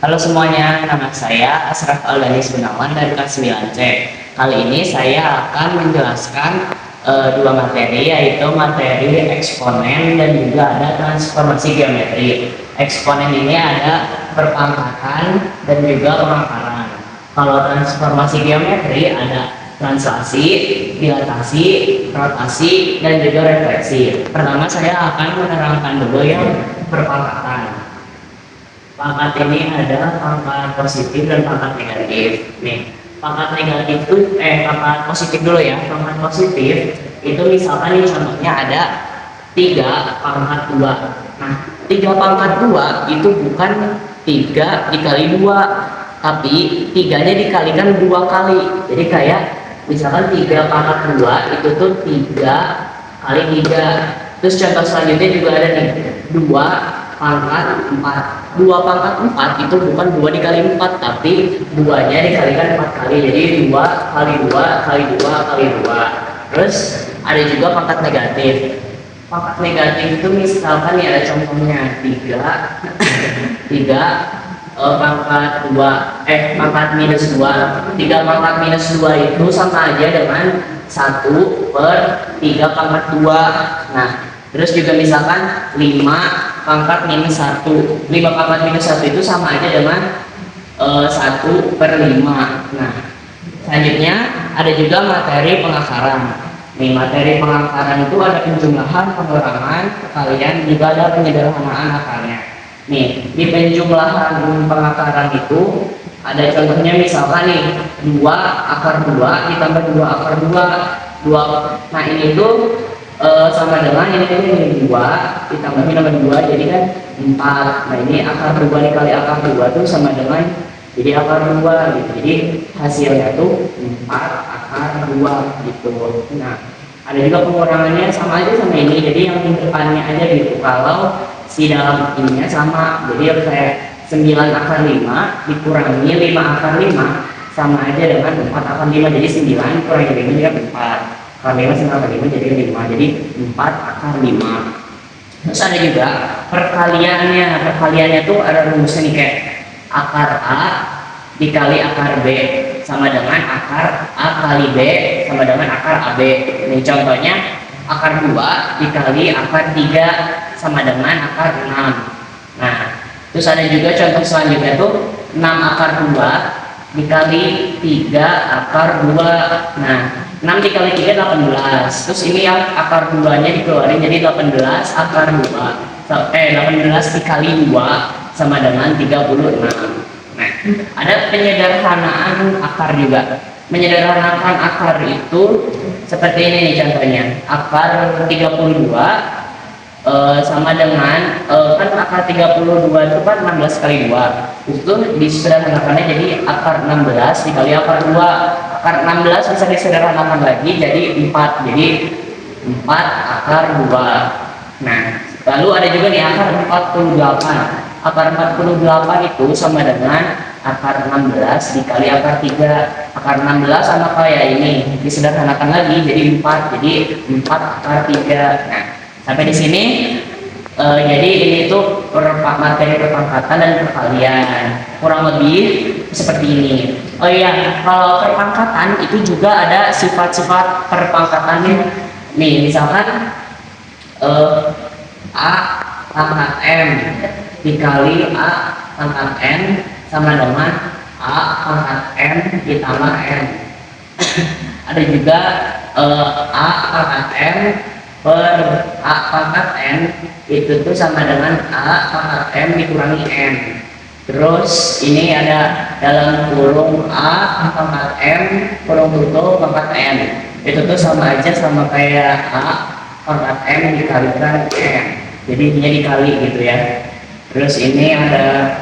Halo semuanya, nama saya Asraf Aldanis Gunawan dari kelas 9C. Kali ini saya akan menjelaskan dua materi, yaitu materi eksponen dan juga ada transformasi geometri. Eksponen ini ada perpangkatan dan juga pemakaran. Kalau transformasi geometri ada translasi, dilatasi, rotasi, dan juga refleksi. Pertama saya akan menerangkan dulu yang perpangkatan. Pangkat ini ada pangkat positif dan pangkat negatif. Nih, pangkat negatif itu pangkat positif dulu ya. Pangkat positif itu misalkan nih contohnya ada 3 pangkat 2. Nah, 3 pangkat 2 itu bukan 3 dikali 2, tapi 3-nya dikalikan 2 kali. Jadi kayak misalkan 3 pangkat 2 itu tuh 3 kali 3. Terus contoh selanjutnya juga ada nih 2 pangkat 4. 2 pangkat 4 itu bukan 2 dikali 4, tapi 2-nya dikalikan 4 kali. Jadi 2 kali 2 kali 2 kali 2. Terus ada juga pangkat negatif. Pangkat negatif itu misalkan ya ada contohnya 3 pangkat 2 pangkat minus 2. 3 pangkat minus 2 itu sama aja dengan 1/3 pangkat 2. Nah, terus juga misalkan 5 pangkat minus 1. 5 pangkat minus 1 itu sama aja dengan 1/5. Nah, selanjutnya ada juga materi pengakaran. Nih, materi pengakaran itu ada penjumlahan, pengurangan, perkalian, juga ada penyederhanaan akarnya. Nih, di penjumlahan pengakaran itu ada contohnya misalkan nih 2 akar 2 ditambah 2 akar 2. Nah, ini tuh sama dengan ini 2 ditambah 2 jadi kan 4. Nah, ini akar 2 dikali akar 2 tuh sama dengan jadi akar 2 gitu. Jadi hasilnya tuh 4 akar 2 gitu. Nah, ada juga pengurangannya sama aja sama ini. Jadi yang di depannya aja gitu. Kalau si dalam ininya sama. Jadi kayak 9 akar 5 dikurangi 5 akar 5 sama aja dengan 4 akar 5. Jadi 9 kurangi 5 jadi 4. Akar 5 sama akar 5 jadi 5. Jadi 4 akar 5. Terus ada juga perkaliannya. Perkaliannya tuh ada rumusnya nih kayak akar A dikali akar B sama dengan akar A kali B sama dengan akar AB. Ini contohnya akar 2 dikali akar 3 sama dengan akar 6. Nah, terus ada juga contoh selanjutnya tuh 6 akar 2 dikali 3 akar 2. Nah, 6 dikali 3 18. Terus ini yang akar 2-nya dikeluarin jadi 18 akar 2. 18 dikali 2 sama dengan 36. Nah, ada penyederhanaan akar juga. Menyederhanakan akar itu seperti ini nih contohnya. Akar 32 sama dengan kan akar 32 itu kan 16 kali 2. Itu disederhanakannya jadi akar 16 dikali akar 2. Akar 16 bisa disederhanakan lagi jadi 4. Jadi 4 akar 2. Nah, lalu ada juga nih akar 48. Akar 48 itu sama dengan akar 16 dikali akar 3. Akar 16 sama kayak ini disederhanakan lagi jadi 4. Jadi 4 akar 3. Nah, sampai di sini jadi ini tuh materi perpangkatan dan perkalian kurang lebih seperti ini. Oh iya, kalau perpangkatan itu juga ada sifat-sifat perpangkatannya. Nih, misalkan A pangkat M dikali A pangkat N sama dengan A pangkat M ditambah N. Ada juga A pangkat M per A pangkat N itu tuh sama dengan A pangkat M dikurangi N. Terus ini ada dalam kurung A pangkat M kurung tutup pangkat N. Itu tuh sama aja sama kayak A pangkat M dikalikan N. Jadi ini dikali gitu ya. Terus ini ada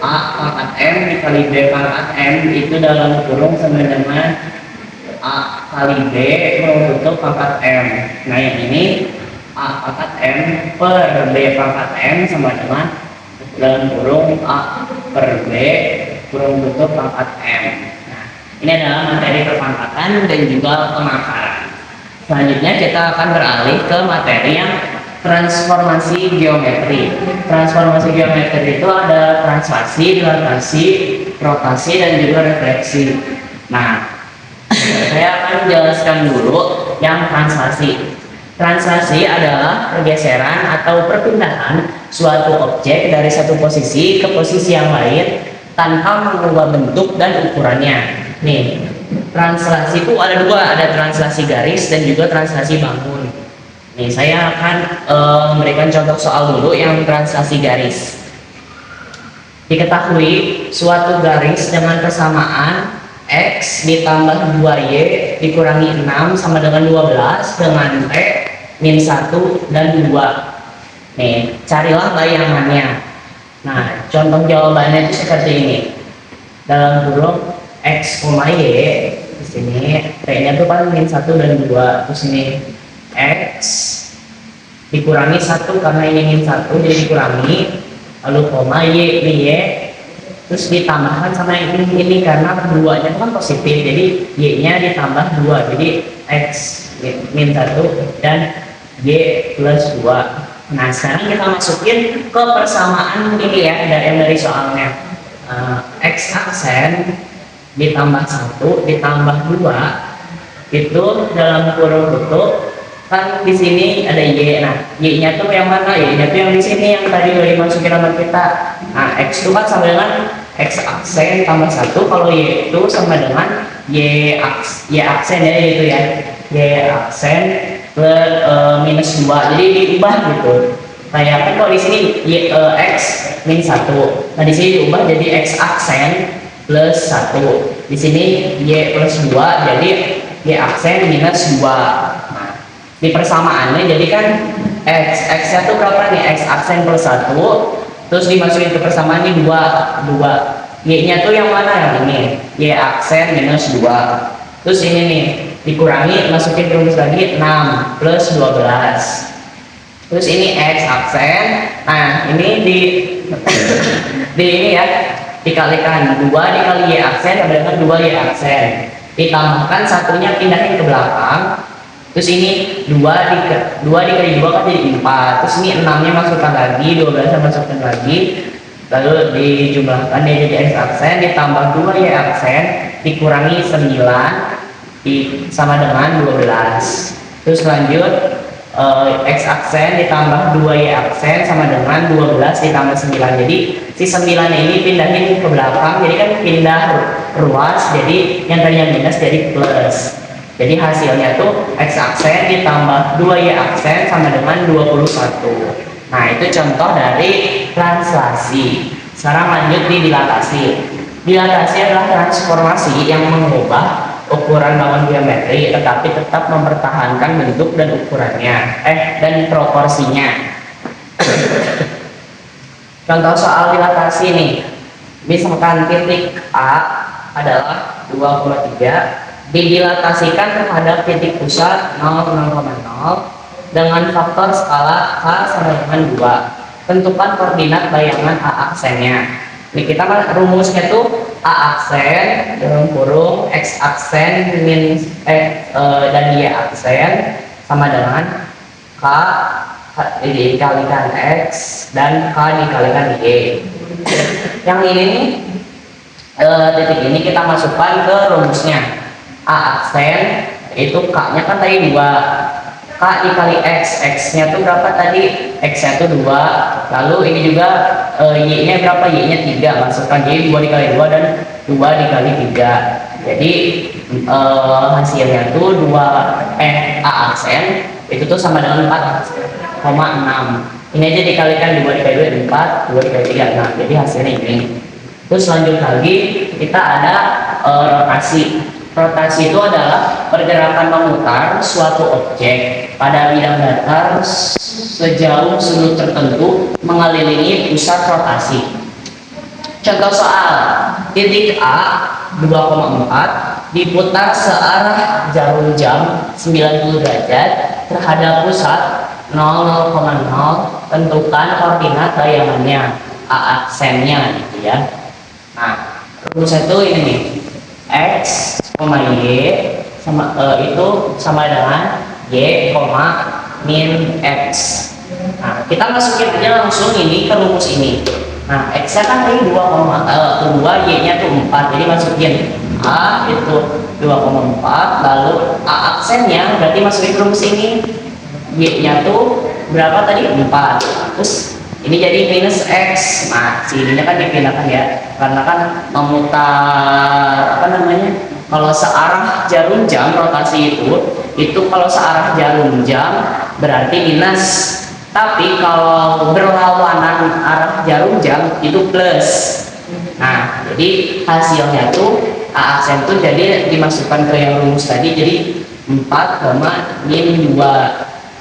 A pangkat M dikali B pangkat M itu dalam kurung sama dengan A kali B kurung tutup pangkat M. Nah, yang ini A pangkat M per B pangkat M sama dengan dalam kurung A per B kurung tutup pangkat M. Nah, ini adalah materi perpangkatan dan juga pengakaran. Selanjutnya kita akan beralih ke materi yang transformasi geometri. Transformasi geometri itu ada translasi, dilatasi, rotasi, dan juga refleksi. Nah, saya akan jelaskan dulu yang translasi. Translasi adalah pergeseran atau perpindahan suatu objek dari satu posisi ke posisi yang lain tanpa mengubah bentuk dan ukurannya. Nih, translasi itu ada dua, ada translasi garis dan juga translasi bangun. Nih, saya akan memberikan contoh soal dulu yang translasi garis. Diketahui suatu garis dengan persamaan X ditambah 2Y dikurangi 6 sama dengan 12 dengan T min 1 dan 2. Nih, carilah bayangannya. Nah, contoh jawabannya itu seperti ini. Dalam kurung X, Y, di sini T-nya itu kan min 1 dan 2. Terus ini X dikurangi 1 karena ini min 1 jadi dikurangi, lalu koma Y, terus ditambahkan sama ini karena keduanya itu kan positif, jadi Y-nya ditambah 2, jadi X min 1 dan Y plus 2. Nah, sekarang kita masukin ke persamaan ini ya, dari soalnya. X aksen ditambah 1 ditambah 2 itu dalam kurung tutup kan di sini ada Y. Nah, Y-nya tuh yang mana? Y-nya tuh yang di sini yang tadi udah dimasukin sama kita. Nah, X itu kan sama dengan X aksen tambah 1, kalau Y itu sama dengan Y aksen ya, itu ya. Y aksen plus minus 2. Jadi diubah gitu. Kayak kan kalau di sini X min 1. Nah, di sini diubah jadi X aksen plus 1. Di sini Y plus 2 jadi Y aksen minus 2. Di persamaannya jadi kan X nya tuh berapa nih? X aksen plus 1, terus dimasukin ke persamaan ini 2. Y nya tuh yang mana? Yang ini Y aksen minus 2. Terus ini nih dikurangi, masukin rumus lagi 6 plus 12. Terus ini X aksen. Nah, ini di ini ya, dikalikan 2 dikali Y aksen sama dengan 2 Y aksen, ditambahkan satunya pindahin ke belakang. Terus ini 2 dikali 2 kan jadi 4. Terus ini 6 nya masukkan lagi, 12 nya masukkan lagi, lalu dijumlahkan dia jadi X aksen ditambah 2 Y aksen dikurangi 9 sama dengan 12. Terus lanjut X aksen ditambah 2 Y aksen sama dengan 12 ditambah 9. Jadi si 9 ini pindahin ke belakang, jadi kan pindah ruas, jadi yang tadinya minus jadi plus. Jadi hasilnya tuh X aksen ditambah 2 Y aksen sama dengan 21. Nah, itu contoh dari translasi. Sekarang lanjut di dilatasi. Dilatasi adalah transformasi yang mengubah ukuran bangun geometri tetapi tetap mempertahankan bentuk dan ukurannya dan proporsinya. Contoh soal dilatasi nih. Misalkan titik A adalah 2,3 didilatasikan terhadap titik pusat 0,0 dengan faktor skala K sama dengan 2. Tentukan koordinat bayangan A aksennya. Ini kita kan rumusnya tuh A aksen dalam kurung X aksen dan Y aksen sama dengan K dikalikan X dan K dikalikan Y. Yang ini nih, titik ini kita masukkan ke rumusnya. A aksen itu K-nya kan tadi 2, K dikali X nya tuh berapa tadi? X nya tuh 2, lalu ini juga Y nya berapa? Y nya 3, masukkan Y 2 dikali 2 dan 2 dikali 3. Jadi hasilnya tuh A aksen itu tuh sama dengan 4,6. Ini aja dikalikan 2 dikali 2 4, 2 dikali 3. Nah, jadi hasilnya ini. Terus lanjut lagi kita ada rotasi. Rotasi itu adalah pergerakan memutar suatu objek pada bidang datar sejauh sudut tertentu mengelilingi pusat rotasi. Contoh soal, titik A 2,4 diputar searah jarum jam 90 derajat terhadap pusat 0,0, tentukan koordinat bayangannya A aksennya gitu ya. Nah, rumusnya itu ini nih, X, Y sama itu sama dengan Y, min X. Nah, kita masukin aja langsung ini ke rumus ini. Nah, X-nya kan tadi 2, Y-nya tuh 4. Jadi masukin A itu 2,4, lalu A aksennya berarti masukin ke rumus ini. Y-nya tuh berapa tadi? 4. Terus ini jadi minus X. Nah, sininya kan dipindahkan ya. Karena kan memutar apa namanya? Kalau searah jarum jam rotasi itu kalau searah jarum jam berarti minus. Tapi kalau berlawanan arah jarum jam itu plus. Nah, jadi hasilnya tuh A aksen tuh jadi dimasukkan ke yang rumus tadi, jadi 4,-2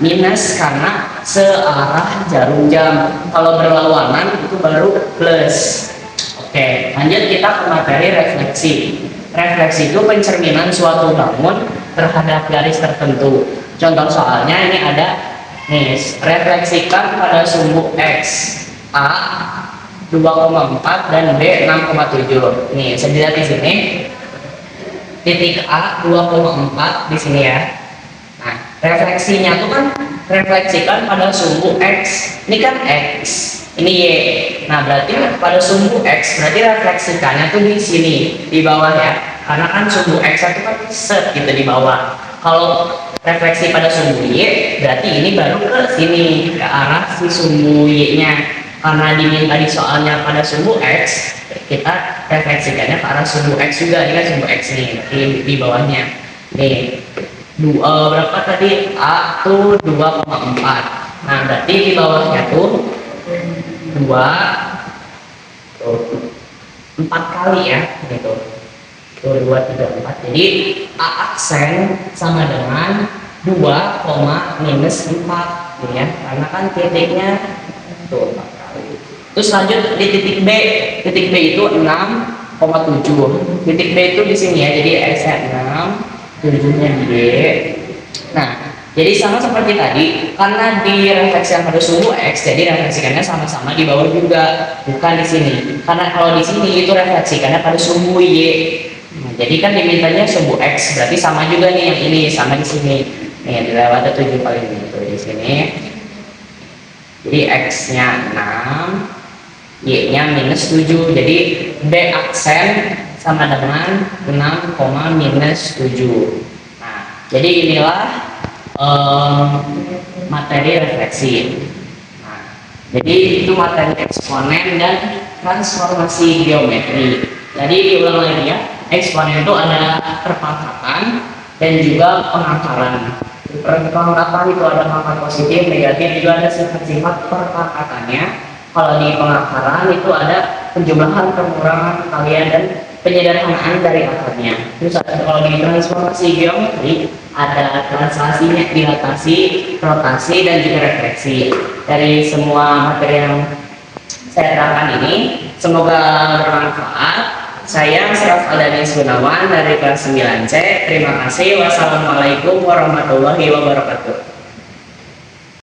minus karena searah jarum jam. Kalau berlawanan itu baru plus. Oke, lanjut kita ke materi refleksi. Refleksi itu pencerminan suatu bangun terhadap garis tertentu. Contoh soalnya ini ada nih, refleksikan pada sumbu X A 2,4 dan B 6,7. Nih, saya lihat di sini. Titik A 2,4 di sini ya. Nah, refleksinya tuh kan refleksikan pada sumbu X. Ini kan X, ini Y. Nah, berarti pada sumbu X berarti refleksikannya tuh di sini, di bawah ya. Karena kan sumbu X itu kan set gitu di bawah. Kalau refleksi pada sumbu Y berarti ini baru ke sini, ke arah si sumbu Y-nya. Karena diminta di soalnya pada sumbu X, kita refleksikannya ke arah sumbu X juga. Ini kan sumbu X nih, di bawahnya. Nih, berapa tadi? A tuh 2,4. Nah, berarti di bawahnya tuh 4 kali ya, gitu. 2, 3, 4. Jadi A aksen sama dengan 2, minus 4 ya. Karena kan titiknya tuh 4 kali. Terus lanjut di titik B. Titik B itu 6,7. Titik B itu di sini ya. Jadi X-nya 6, 7-nya D. Nah, jadi sama seperti tadi, karena direfleksikan pada sumbu X, jadi refleksikannya sama-sama di bawah juga, bukan di sini. Karena kalau di sini itu refleksikannya pada sumbu Y. Nah, jadi kan dimintanya sumbu X, berarti sama juga nih yang ini, sama di sini. Nih, dilewati 7 kali itu di sini. Jadi X-nya 6, Y-nya minus 7. Jadi B aksen sama dengan 6, minus 7. Nah, jadi inilah materi refleksi. Nah, jadi itu materi eksponen dan transformasi geometri. Jadi diulang lagi ya, eksponen itu ada perpangkatan dan juga pengakaran. Perpangkatan itu ada pangkat positif, negatif, juga ada sifat-sifat perpangkatannya. Kalau di pengakaran itu ada penjumlahan, pengurangan, perkalian, dan penyederhanaan dari akarnya. Terus kalau di transformasi geometri ada translasinya, dilatasi, rotasi, dan juga refleksi. Dari semua materi yang saya terangkan ini, semoga bermanfaat. Saya Syraf Aldani Gunawan dari kelas 9C. Terima kasih. Wassalamualaikum warahmatullahi wabarakatuh.